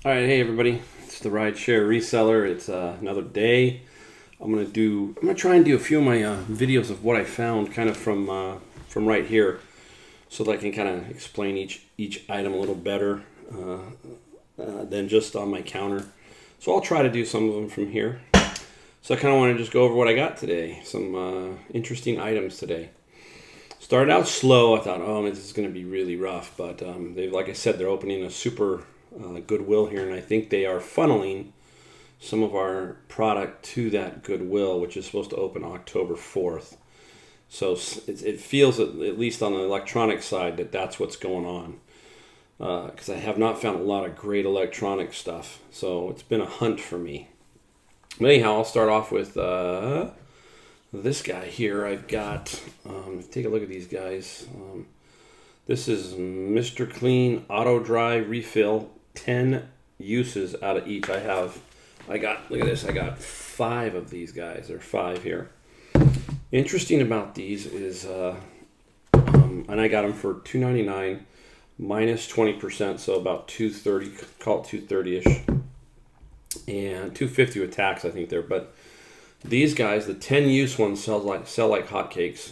All right, hey everybody, it's the Rideshare Reseller. It's another day. I'm gonna try and do a few of my videos of what I found, kind of from right here, so that I can kind of explain each item a little better than just on my counter. So I'll try to do some of them from here. So I kind of want to just go over what I got today. Some interesting items today. Started out slow. I thought, oh, this is going to be really rough, but like I said, they're opening a super Goodwill here, and I think they are funneling some of our product to that Goodwill, which is supposed to open October 4th. So it feels, at least on the electronic side, that that's what's going on. Because I have not found a lot of great electronic stuff. So it's been a hunt for me. But anyhow, I'll start off with this guy here. I've got, take a look at these guys. This is Mr. Clean Auto Dry Refill, 10 uses out of each. Look at this, I got 5 of these guys. There are 5 here. Interesting about these is, and I got them for $2.99 minus 20%, so about $2.30, call it $2.30-ish, and $2.50 with tax, I think there. But these guys, the 10 use ones, sell like hotcakes.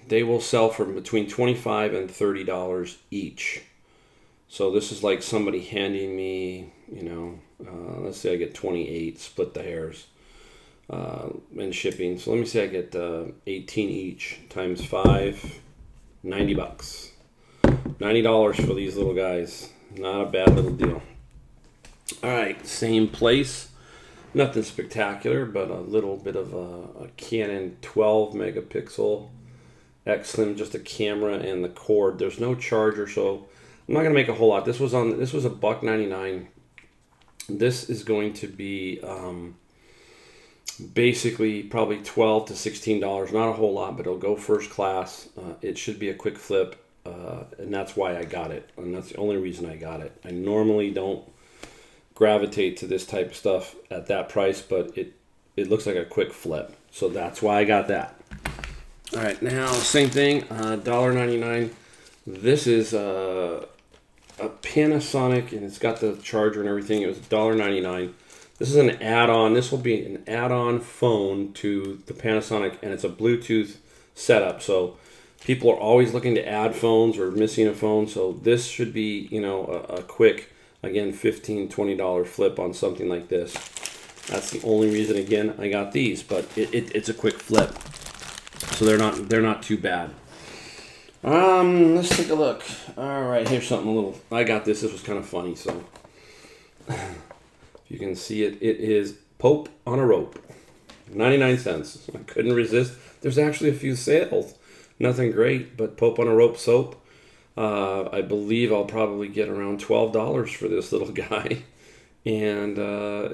They will sell for between $25 and $30 each. So this is like somebody handing me, let's say I get 28, split the hairs, and shipping. So let me say I get 18 each times 5, $90. $90 for these little guys. Not a bad little deal. All right, same place. Nothing spectacular, but a little bit of a Canon 12 megapixel X-Slim, just a camera and the cord. There's no charger, so I'm not gonna make a whole lot. This was $1.99. This is going to be basically probably $12 to $16. Not a whole lot, but it'll go first class. It should be a quick flip, and that's why I got it, and that's the only reason I got it. I normally don't gravitate to this type of stuff at that price, but it looks like a quick flip, so that's why I got that. All right, now same thing, $1.99. This is a Panasonic, and it's got the charger and everything. It was $1.99. This is an add-on. This will be an add-on phone to the Panasonic, and it's a Bluetooth setup. So people are always looking to add phones or missing a phone. So this should be, a quick, again, $15, $20 flip on something like this. That's the only reason, again, I got these. But it's a quick flip, so they're not too bad. Let's take a look. All right, here's something a little. I got this. This was kind of funny. So if you can see it, it is Pope on a rope, 99 cents. I couldn't resist. There's actually a few sales. Nothing great, but Pope on a rope soap. I believe I'll probably get around $12 for this little guy, and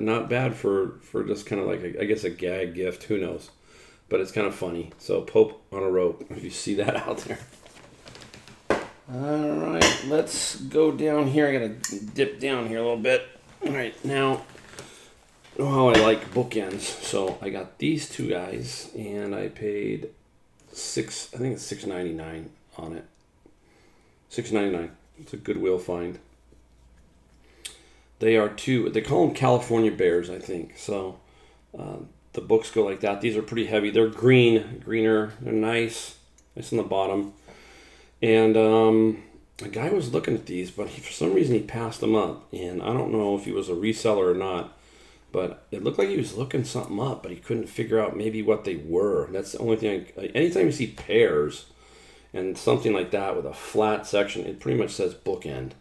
not bad for just kind of like I guess a gag gift. Who knows? But it's kind of funny. So Pope on a rope. If you see that out there. All right, let's go down here. I gotta dip down here a little bit. All right, now, I like Bookends. So I got these 2 guys, and I paid I think it's $6.99 on it. $6.99. It's a Goodwill find. They are 2. They call them California Bears, I think. So the books go like that. These are pretty heavy. They're greener. They're nice on the bottom. And a guy was looking at these, but for some reason he passed them up. And I don't know if he was a reseller or not, but it looked like he was looking something up, but he couldn't figure out maybe what they were. That's the only thing. Anytime you see pairs and something like that with a flat section, it pretty much says bookend.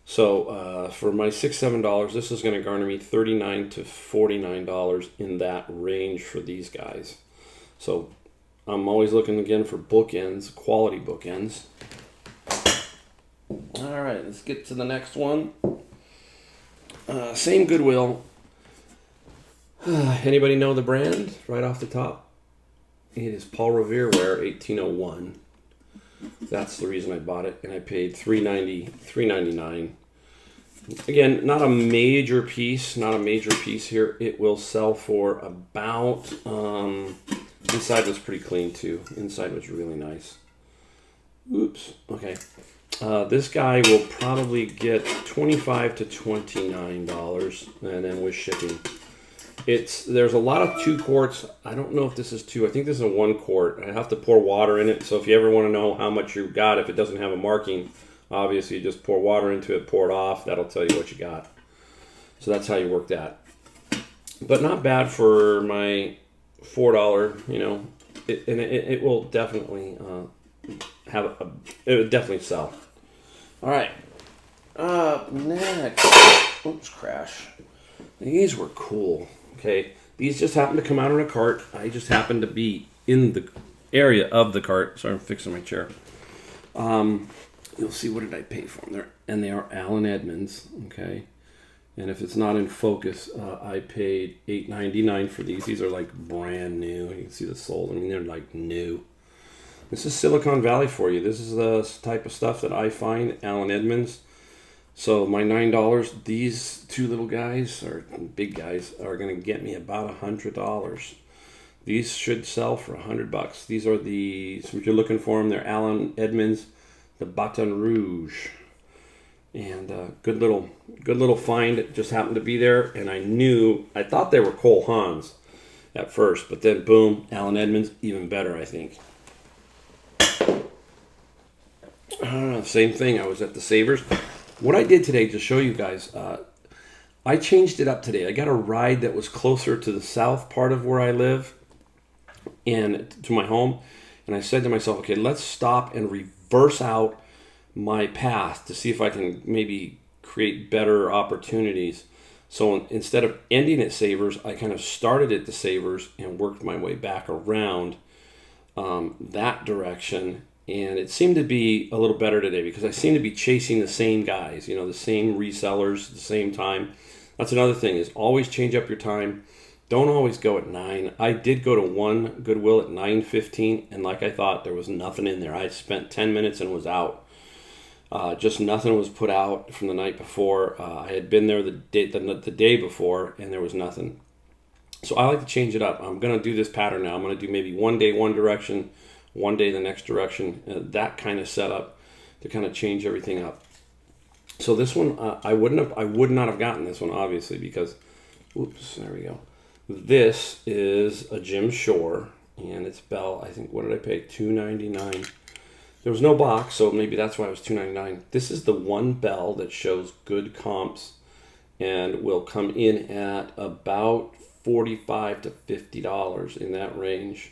So for my $6, $7, this is going to garner me $39 to $49 in that range for these guys. So I'm always looking again for bookends, quality bookends. All right, let's get to the next one. Same Goodwill. Anybody know the brand right off the top? It is Paul Revere Wear 1801. That's the reason I bought it, and I paid $3.99. Again, not a major piece here. It will sell for about. Inside was pretty clean too. Inside was really nice. Oops. Okay. This guy will probably get $25 to $29, and then with shipping. There's a lot of 2 quarts. I don't know if this is 2. I think this is a 1 quart. I have to pour water in it. So if you ever want to know how much you got, if it doesn't have a marking, obviously you just pour water into it, pour it off. That'll tell you what you got. So that's how you work that. But not bad for my $4. You know, it will definitely it would definitely sell. All right. Up next. Oops, crash. These were cool. Okay, these just happened to come out on a cart. I just happened to be in the area of the cart. Sorry, I'm fixing my chair. You'll see, what did I pay for them? They are Allen Edmonds. Okay, and if it's not in focus, I paid $8.99 for these. These are like brand new. You can see the soles. I mean, they're like new. This is Silicon Valley for you. This is the type of stuff that I find Allen Edmonds. So my $9, these 2 little guys, or big guys, are going to get me about $100. These should sell for $100. These are so if you're looking for them, they're Allen Edmonds, the Baton Rouge. And good little find. It just happened to be there, and I thought they were Cole Haans at first, but then boom, Allen Edmonds, even better, I think. Same thing, I was at the Savers. What I did today to show you guys, I changed it up today. I got a ride that was closer to the south part of where I live and to my home. And I said to myself, okay, let's stop and reverse out my path to see if I can maybe create better opportunities. So instead of ending at Savers, I kind of started at the Savers and worked my way back around that direction. And it seemed to be a little better today because I seem to be chasing the same guys, you know, the same resellers at the same time. That's another thing, is always change up your time. Don't always go at 9. I did go to one Goodwill at 9:15, and like I thought, there was nothing in there. I spent 10 minutes and was out. Just nothing was put out from the night before. I had been there the day before, and there was nothing. So I like to change it up. I'm going to do this pattern now. I'm going to do maybe one day one direction, one day the next direction, that kind of setup to kind of change everything up. So this one, I would not have gotten this one, obviously, because, oops, there we go. This is a Jim Shore, and it's Bell. I think, what did I pay? $2.99. There was no box, so maybe that's why it was $2.99. This is the one Bell that shows good comps and will come in at about $45 to $50 in that range.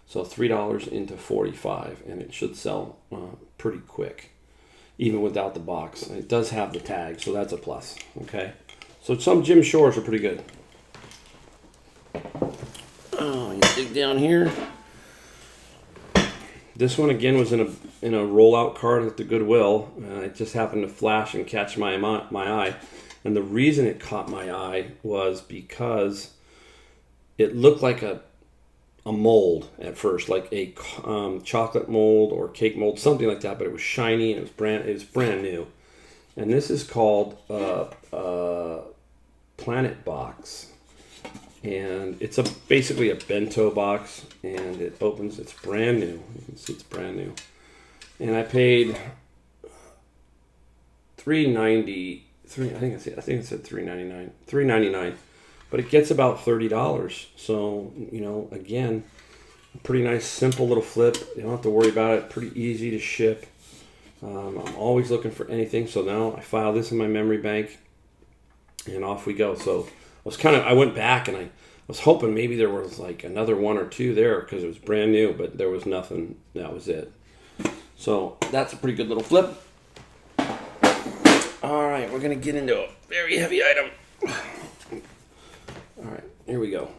So $3 into $45, and it should sell pretty quick, even without the box. It does have the tag, so that's a plus. Okay, so some Jim Shores are pretty good. Oh, you dig down here. This one again was in a rollout cart at the Goodwill. It just happened to flash and catch my eye, and the reason it caught my eye was because it looked like a mold at first, like a chocolate mold or cake mold, something like that. But it was shiny and it was brand new. And this is called Planet Box, and it's basically a bento box, and it opens. It's brand new. You can see it's brand new, and I paid $3.93. I think it said $3.99. $3.99. But it gets about $30. So, you know, again, a pretty nice, simple little flip. You don't have to worry about it. Pretty easy to ship. I'm always looking for anything. So now I file this in my memory bank, and off we go. So I went back, and I was hoping maybe there was like another 1 or 2 there because it was brand new, but there was nothing. That was it. So that's a pretty good little flip. All right, we're going to get into a very heavy item. All right, here we go.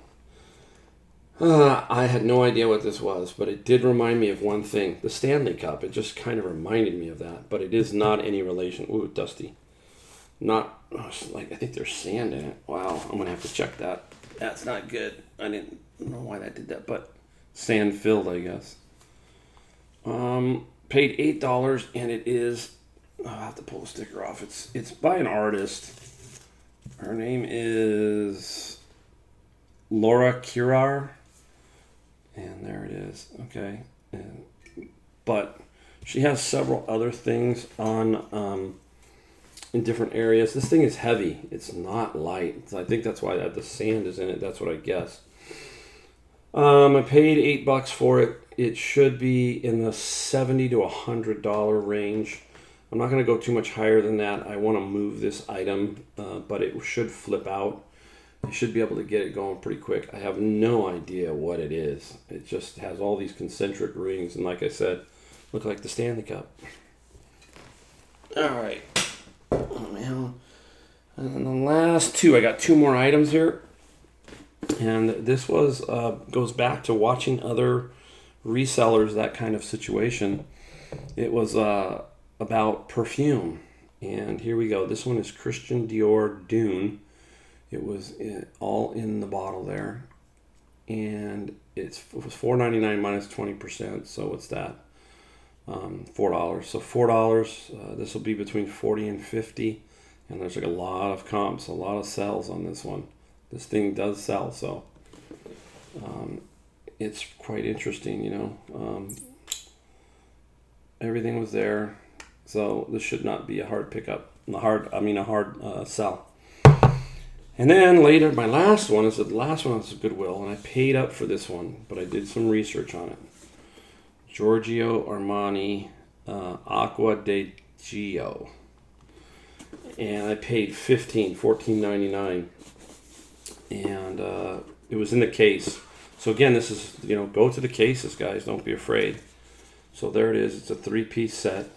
I had no idea what this was, but it did remind me of one thing. The Stanley Cup. It just kind of reminded me of that, but it is not any relation. Ooh, dusty. Not, like, I think there's sand in it. Wow, I'm going to have to check that. That's not good. I didn't know why that did that, but sand filled, I guess. Paid $8, and it is, I'll have to pull the sticker off. It's by an artist. Her name is Laura Kirar, and there it is. Okay, but She has several other things on in different areas. This thing is heavy. It's not light. So I think that's why the sand is in it. That's what I guess. I paid $8 for it. It should be in the $70 to $100 range. I'm not going to go too much higher than that. I want to move this item, but it should flip out. I should be able to get it going pretty quick. I have no idea what it is. It just has all these concentric rings, and like I said, look like the Stanley Cup. All right. Oh, man. And the last two, I got two more items here. And this was goes back to watching other resellers, that kind of situation. It was about perfume. And here we go. This one is Christian Dior Dune. It was all in the bottle there. And it was $4.99 minus 20%. So what's that? $4. So $4. This will be between 40 and 50. And there's like a lot of comps, a lot of sells on this one. This thing does sell, so it's quite interesting, you know. Everything was there, so this should not be a hard pickup. A hard sell. And then later, my last one is Goodwill, and I paid up for this one, but I did some research on it. Giorgio Armani Acqua di Gio, and I paid $14.99. And it was in the case. So again, this is, you know, go to the cases, guys. Don't be afraid. So there it is. It's a 3-piece set.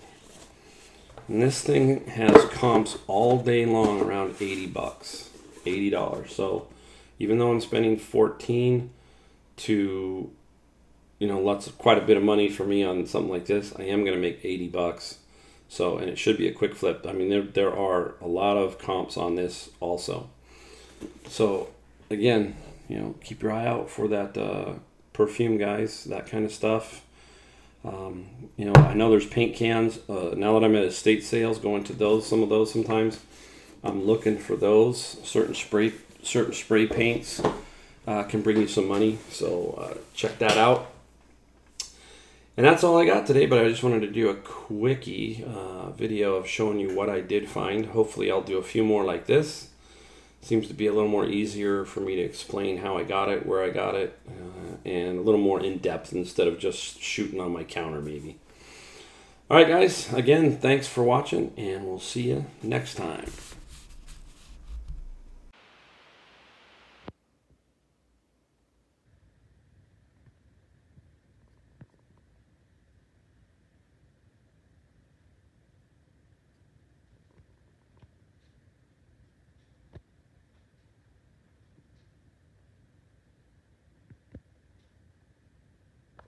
And this thing has comps all day long around $80. $80. So even though I'm spending 14 to, you know, quite a bit of money for me on something like this, I am going to make $80. So, and it should be a quick flip. I mean, there are a lot of comps on this also. So again, you know, keep your eye out for that perfume, guys, that kind of stuff. You know, I know there's paint cans. Now that I'm at estate sales, going to some of those sometimes, I'm looking for those. Certain spray paints can bring you some money. So check that out. And that's all I got today, but I just wanted to do a quickie video of showing you what I did find. Hopefully I'll do a few more like this. Seems to be a little more easier for me to explain how I got it, where I got it, and a little more in-depth instead of just shooting on my counter maybe. All right, guys, again, thanks for watching, and we'll see you next time.